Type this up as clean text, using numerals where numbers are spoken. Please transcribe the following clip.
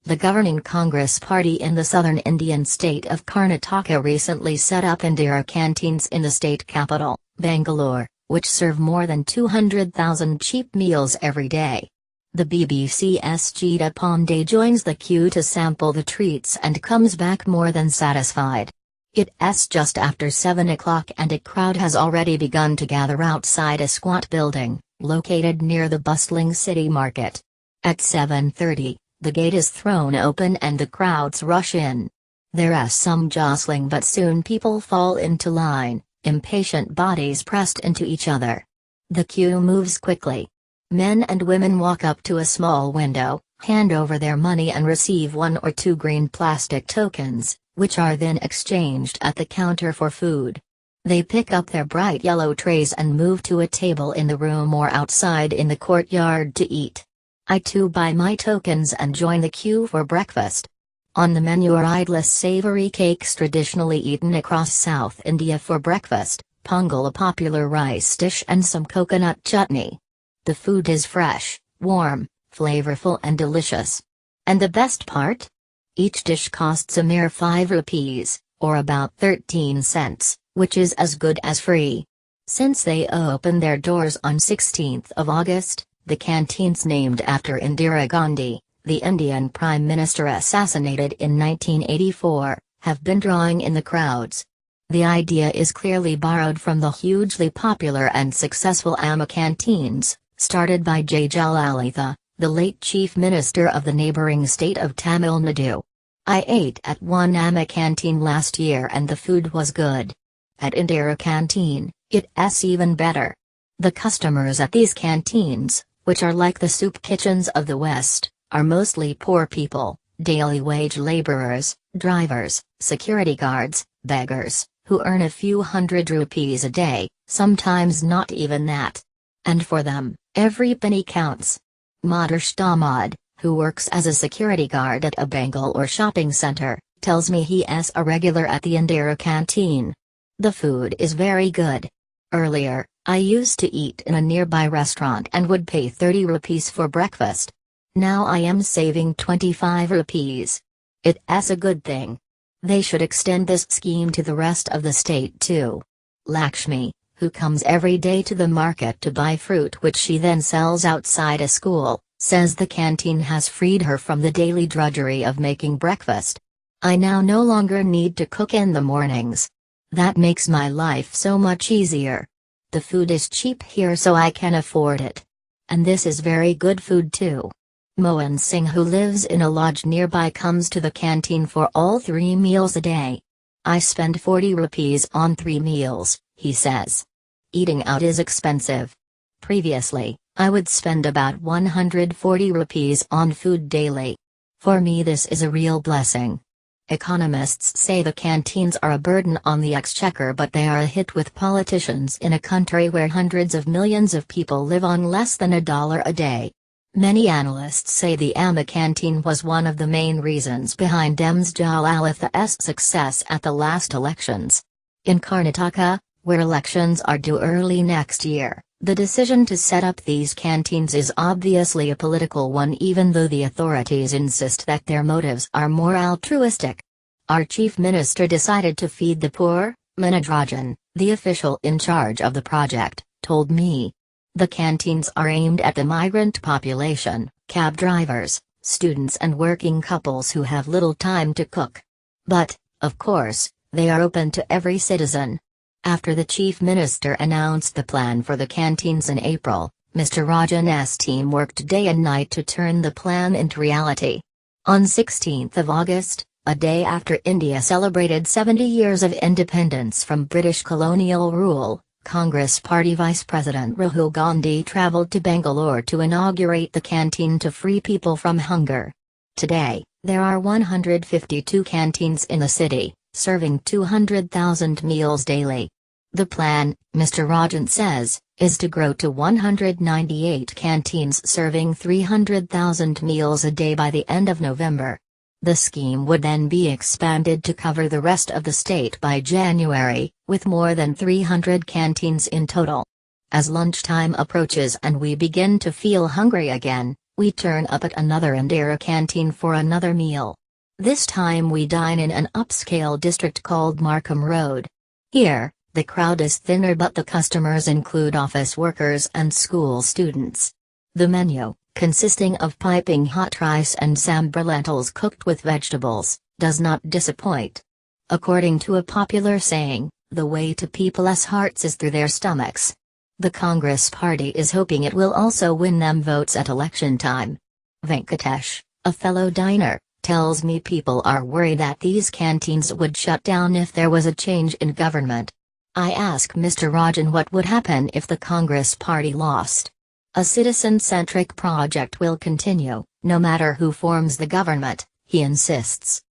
The governing Congress party in the southern Indian state of Karnataka recently set up Indira canteens in the state capital, Bangalore, which serve more than 200,000 cheap meals every day. The BBC's Geeta Pandey joins the queue to sample the treats and comes back more than satisfied. It's just after 7 o'clock and a crowd has already begun to gather outside a squat building, located near the bustling city market. At 7:30, the gate is thrown open and the crowds rush in. There's some jostling, but soon people fall into line, impatient bodies pressed into each other. The queue moves quickly. Men and women walk up to a small window, hand over their money and receive 1 or 2 green plastic tokens, which are then exchanged at the counter for food. They pick up their bright yellow trays and move to a table in the room or outside in the courtyard to eat. I too buy my tokens and join the queue for breakfast. On the menu are idless savory cakes traditionally eaten across South India for breakfast, pongal, a popular rice dish, and some coconut chutney. The food is fresh, warm, flavorful and delicious. And the best part? Each dish costs a mere 5 rupees, or about 13 cents, which is as good as free. Since they opened their doors on 16th of August, the canteens named after Indira Gandhi, the Indian Prime Minister assassinated in 1984, have been drawing in the crowds. The idea is clearly borrowed from the hugely popular and successful Amma canteens, started by Jayalalitha, the late Chief Minister of the neighbouring state of Tamil Nadu. I ate at one Amma canteen last year and the food was good. At Indira canteen, it's even better. The customers at these canteens, which are like the soup kitchens of the West, are mostly poor people, daily wage laborers, drivers, security guards, beggars, who earn a few hundred rupees a day, sometimes not even that. And for them, every penny counts. Madarsh Damad, who works as a security guard at a Bangalore shopping center, tells me he is a regular at the Indira canteen. The food is very good. Earlier, I used to eat in a nearby restaurant and would pay 30 rupees for breakfast. Now I am saving 25 rupees. It's a good thing. They should extend this scheme to the rest of the state too. Lakshmi, who comes every day to the market to buy fruit which she then sells outside a school, says the canteen has freed her from the daily drudgery of making breakfast. I now no longer need to cook in the mornings. That makes my life so much easier. The food is cheap here so I can afford it. And this is very good food too. Mohan Singh, who lives in a lodge nearby, comes to the canteen for all 3 meals a day. I spend 40 rupees on 3 meals, he says. Eating out is expensive. Previously, I would spend about 140 rupees on food daily. For me this is a real blessing. Economists say the canteens are a burden on the exchequer, but they are a hit with politicians in a country where hundreds of millions of people live on less than $1 a day. Many analysts say the Amma canteen was one of the main reasons behind Dems Jayalalitha's success at the last elections. In Karnataka, where elections are due early next year, the decision to set up these canteens is obviously a political one, even though the authorities insist that their motives are more altruistic. Our chief minister decided to feed the poor, Manajarajan, the official in charge of the project, told me. The canteens are aimed at the migrant population, cab drivers, students and working couples who have little time to cook. But, of course, they are open to every citizen. After the Chief Minister announced the plan for the canteens in April, Mr. Rajan's team worked day and night to turn the plan into reality. On 16th of August, a day after India celebrated 70 years of independence from British colonial rule, Congress Party Vice President Rahul Gandhi travelled to Bangalore to inaugurate the canteen to free people from hunger. Today, there are 152 canteens in the city, serving 200,000 meals daily. The plan, Mr. Rajan says, is to grow to 198 canteens serving 300,000 meals a day by the end of November. The scheme would then be expanded to cover the rest of the state by January, with more than 300 canteens in total. As lunchtime approaches and we begin to feel hungry again, We turn up at another Indira canteen for another meal. This time we dine in an upscale district called Markham Road. Here, the crowd is thinner but the customers include office workers and school students. The menu, consisting of piping hot rice and sambar lentils cooked with vegetables, does not disappoint. According to a popular saying, the way to people's hearts is through their stomachs. The Congress Party is hoping it will also win them votes at election time. Venkatesh, a fellow diner, tells me people are worried that these canteens would shut down if there was a change in government. I ask Mr. Rajan what would happen if the Congress Party lost. A citizen-centric project will continue, no matter who forms the government, he insists.